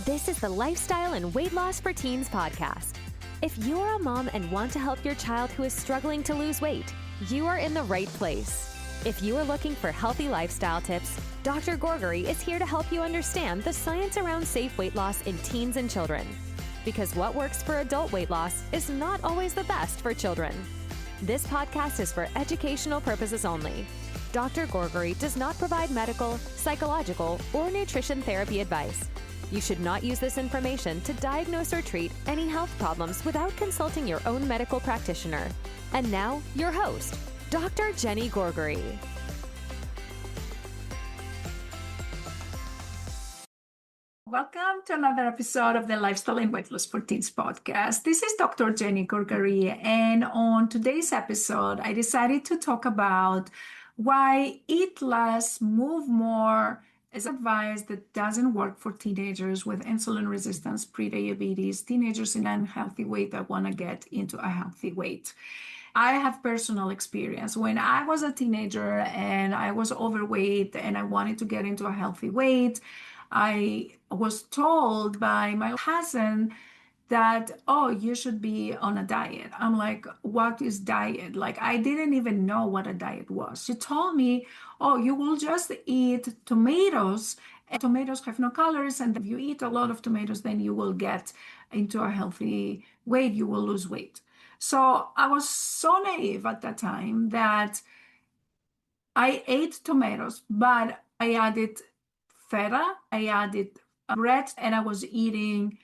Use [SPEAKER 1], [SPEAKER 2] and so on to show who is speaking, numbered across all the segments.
[SPEAKER 1] This is the Lifestyle and Weight Loss for Teens podcast. If you're a mom and want to help your child who is struggling to lose weight, you are in the right place. If you are looking for healthy lifestyle tips, Dr. Gourgari is here to help you understand the science around safe weight loss in teens and children. Because what works for adult weight loss is not always the best for children. This podcast is for educational purposes only. Dr. Gourgari does not provide medical, psychological, or nutrition therapy advice. You should not use this information to diagnose or treat any health problems without consulting your own medical practitioner. And now, your host, Dr. Jenny Gourgari.
[SPEAKER 2] Welcome to another episode of the Lifestyle and Weight Loss for Teens podcast. This is Dr. Jenny Gourgari, and on today's episode, I decided to talk about why eat less, move more is advice that doesn't work for teenagers with insulin resistance, prediabetes, teenagers in unhealthy weight that want to get into a healthy weight. I have personal experience. When I was a teenager and I was overweight and I wanted to get into a healthy weight, I was told by my cousin that, oh, you should be on a diet. I'm like, what is diet? Like, I didn't even know what a diet was. She told me, oh, you will just eat tomatoes, and tomatoes have no calories. And if you eat a lot of tomatoes, then you will get into a healthy weight, you will lose weight. So I was so naive at that time that I ate tomatoes, but I added feta, I added bread, and I was eating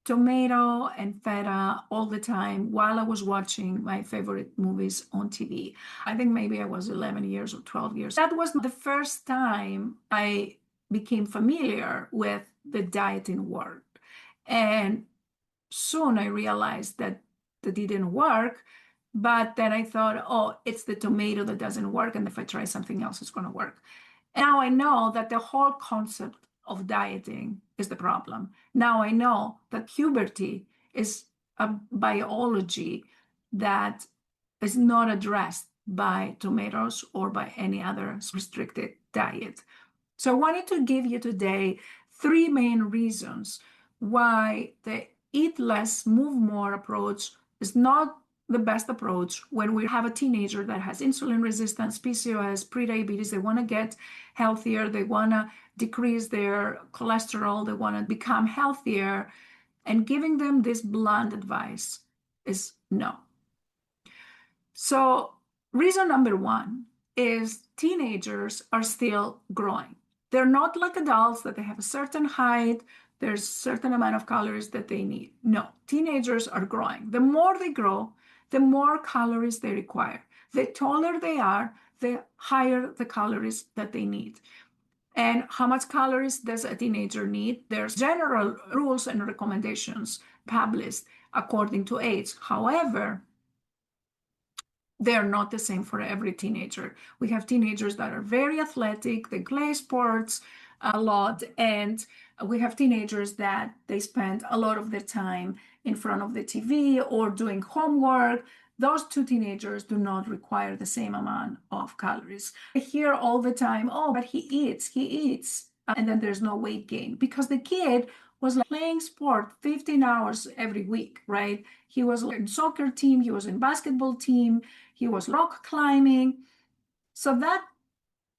[SPEAKER 2] tomato and feta all the time while I was watching my favorite movies on TV. I think maybe I was 11 years or 12 years. That was the first time I became familiar with the dieting word. And soon I realized that that didn't work. But then I thought, oh, it's the tomato that doesn't work. And if I try something else, it's going to work. And now I know that the whole concept of dieting is the problem. Now I know that puberty is a biology that is not addressed by tomatoes or by any other restricted diet. So I wanted to give you today 3 main reasons why the eat less, move more approach is not the best approach when we have a teenager that has insulin resistance, PCOS, prediabetes. They want to get healthier. They want to decrease their cholesterol. They want to become healthier. And giving them this blunt advice is no. So reason number 1 is teenagers are still growing. They're not like adults that they have a certain height, there's a certain amount of calories that they need. No, teenagers are growing. The more they grow, the more calories they require. The taller they are, the higher the calories that they need. And how much calories does a teenager need? There's general rules and recommendations published according to age. However, they're not the same for every teenager. We have teenagers that are very athletic, they play sports a lot, and we have teenagers that they spend a lot of their time in front of the TV or doing homework. Those 2 teenagers do not require the same amount of calories. I hear all the time, oh, but he eats, and then there's no weight gain because the kid was like playing sport 15 hours every week, right? He was in soccer team, he was in basketball team, he was rock climbing. So that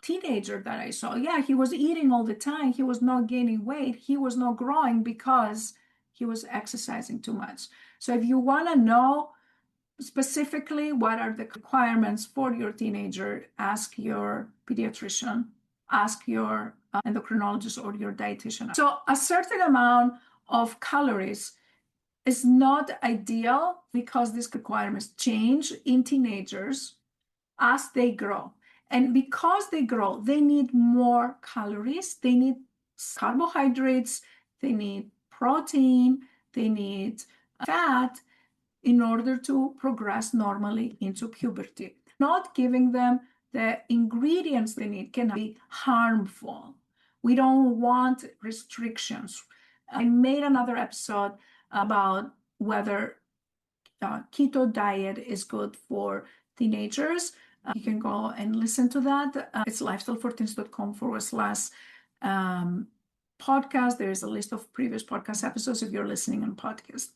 [SPEAKER 2] teenager that I saw, yeah, he was eating all the time. He was not gaining weight. He was not growing because he was exercising too much. So if you want to know specifically what are the requirements for your teenager, ask your pediatrician, ask your endocrinologist or your dietitian. So a certain amount of calories is not ideal because these requirements change in teenagers as they grow. And because they grow, they need more calories, they need carbohydrates, they need protein, they need fat in order to progress normally into puberty. Not giving them the ingredients they need can be harmful. We don't want restrictions. I made another episode about whether keto diet is good for teenagers. You can go and listen to that. It's lifestyleforteens.com/keto podcast. There is a list of previous podcast episodes if you're listening on podcast.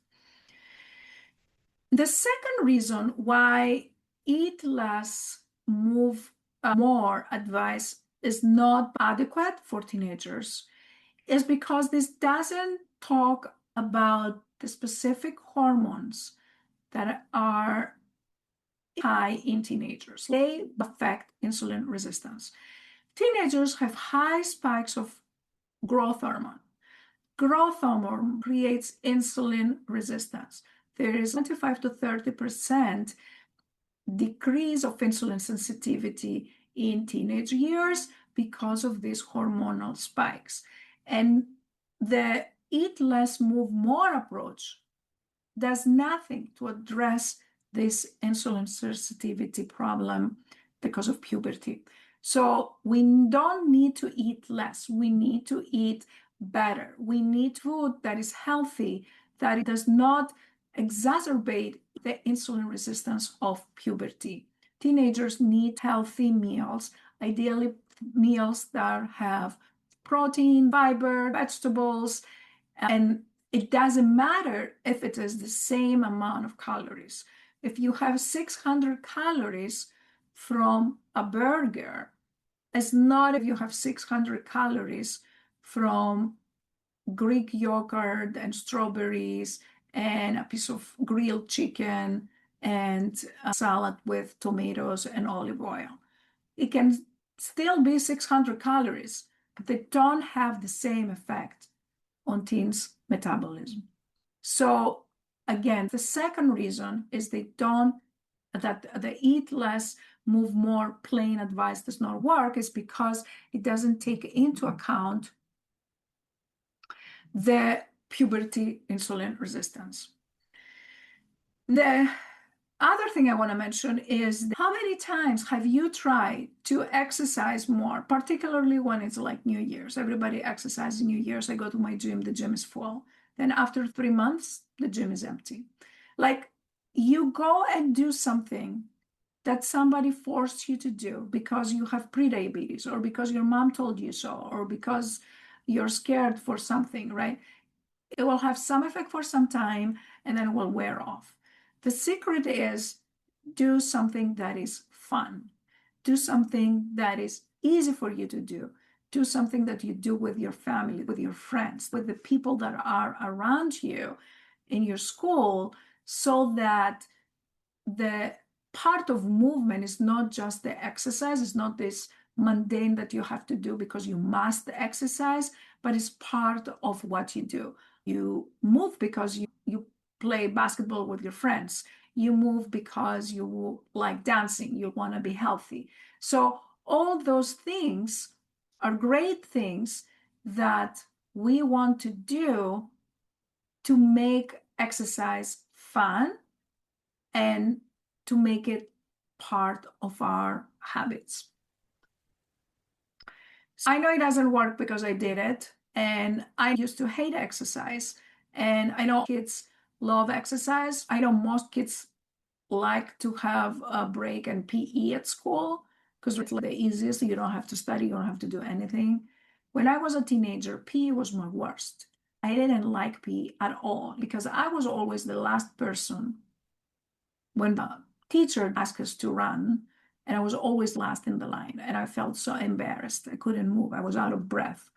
[SPEAKER 2] The second reason why eat less, move more advice is not adequate for teenagers is because this doesn't talk about the specific hormones that are high in teenagers. They affect insulin resistance. Teenagers have high spikes of growth hormone. Growth hormone creates insulin resistance. There is 25 to 30% decrease of insulin sensitivity in teenage years because of these hormonal spikes. And the eat less, move more approach does nothing to address this insulin sensitivity problem because of puberty. So we don't need to eat less. We need to eat better. We need food that is healthy, that it does not exacerbate the insulin resistance of puberty. Teenagers need healthy meals, ideally meals that have protein, fiber, vegetables, and it doesn't matter if it is the same amount of calories. If you have 600 calories from a burger, it's not if you have 600 calories from Greek yogurt and strawberries and a piece of grilled chicken and a salad with tomatoes and olive oil. It can still be 600 calories, but they don't have the same effect on teens' metabolism. So again, the second reason is that the eat less, move more plain advice does not work is because it doesn't take into account the puberty insulin resistance. The other thing I want to mention is how many times have you tried to exercise more, particularly when it's like New Year's? Everybody exercises New Year's. I go to my gym, the gym is full. Then after 3 months, the gym is empty. Like you go and do something that somebody forced you to do because you have prediabetes or because your mom told you so or because you're scared for something, right? It will have some effect for some time and then it will wear off. The secret is do something that is fun. Do something that is easy for you to do. Do something that you do with your family, with your friends, with the people that are around you in your school, so that the part of movement is not just the exercise, it's not this mundane that you have to do because you must exercise, but it's part of what you do. You move because you play basketball with your friends. You move because you like dancing. You want to be healthy. So all those things are great things that we want to do to make exercise fun and to make it part of our habits. So I know it doesn't work because I did it, and I used to hate exercise. And I know kids love exercise. I know most kids like to have a break and PE at school because it's like the easiest. You don't have to study, you don't have to do anything. When I was a teenager, PE was my worst. I didn't like PE at all because I was always the last person when the teacher asked us to run, and I was always last in the line, and I felt so embarrassed. I couldn't move. I was out of breath.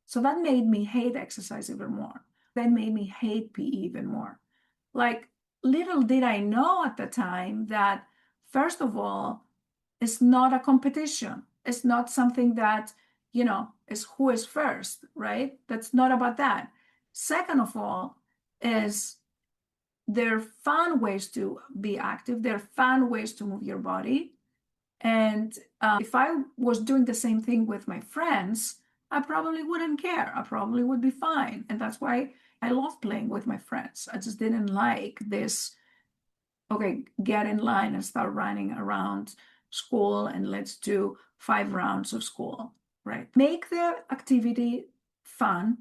[SPEAKER 2] So that made me hate exercise even more. That made me hate PE even more. Like, little did I know at the time that, first of all, it's not a competition. It's not something that, is who is first, right? That's not about that. Second of all, is there are fun ways to be active. There are fun ways to move your body. And if I was doing the same thing with my friends, I probably wouldn't care. I probably would be fine. And that's why I love playing with my friends. I just didn't like this, okay, get in line and start running around school and let's do 5 rounds of school, right? Make the activity fun.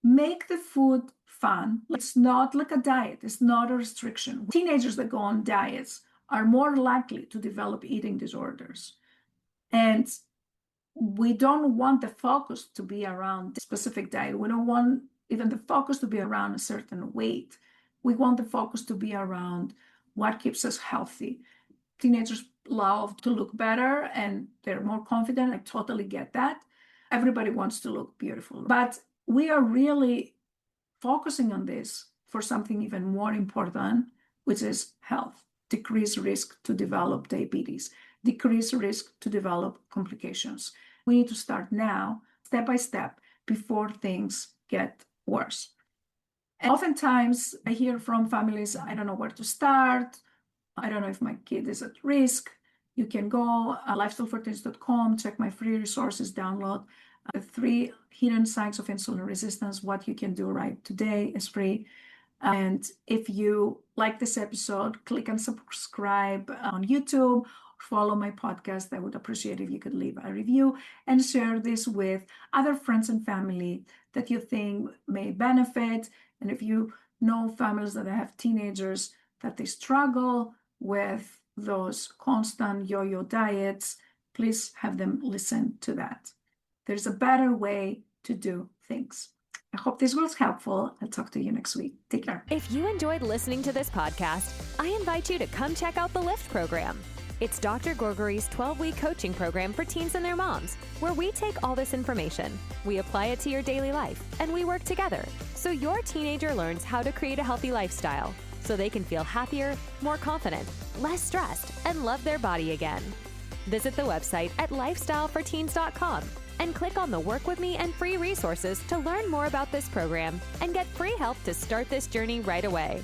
[SPEAKER 2] Make the food fun. It's not like a diet. It's not a restriction. Teenagers that go on diets are more likely to develop eating disorders. And we don't want the focus to be around a specific diet. We don't want even the focus to be around a certain weight. We want the focus to be around what keeps us healthy. Teenagers love to look better and they're more confident. I totally get that. Everybody wants to look beautiful, but we are really focusing on this for something even more important, which is health. Decrease risk to develop diabetes, decrease risk to develop complications. We need to start now, step by step, before things get worse. And oftentimes I hear from families, I don't know where to start. I don't know if my kid is at risk. You can go lifestyle4teens.com, check my free resources, download 3 hidden signs of insulin resistance. What you can do right today is free. And if you like this episode, click and subscribe on YouTube, follow my podcast. I would appreciate if you could leave a review and share this with other friends and family that you think may benefit. And if you know families that have teenagers that they struggle with those constant yo-yo diets, please have them listen to that. There's a better way to do things. I hope this was helpful. I'll talk to you next week. Take care.
[SPEAKER 1] If you enjoyed listening to this podcast, I invite you to come check out the LIFT program. It's Dr. Gourgari's 12-week coaching program for teens and their moms, where we take all this information, we apply it to your daily life, and we work together so your teenager learns how to create a healthy lifestyle so they can feel happier, more confident, less stressed, and love their body again. Visit the website at lifestyleforteens.com and click on the Work With Me and free resources to learn more about this program and get free help to start this journey right away.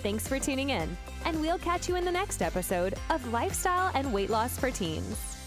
[SPEAKER 1] Thanks for tuning in, and we'll catch you in the next episode of Lifestyle and Weight Loss for Teens.